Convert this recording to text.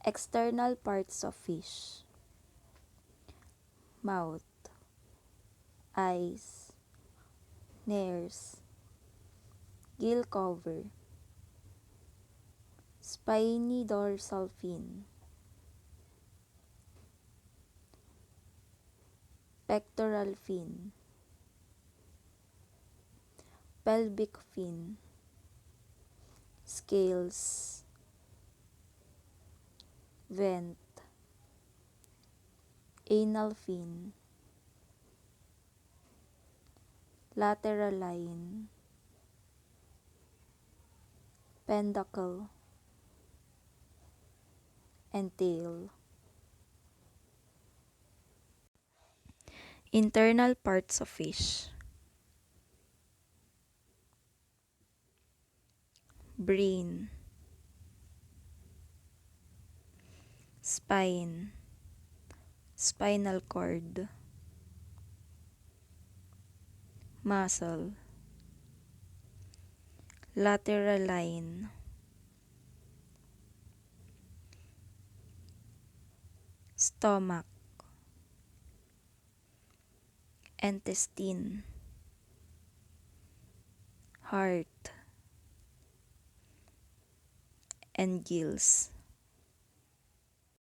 External parts of fish: mouth, eyes, nares, gill cover, spiny dorsal fin, pectoral fin, pelvic fin, scales, vent, anal fin, lateral line, pentacle, and tail. Internal parts of fish: brain, spine, spinal cord, muscle, lateral line, stomach, intestine, heart, and gills.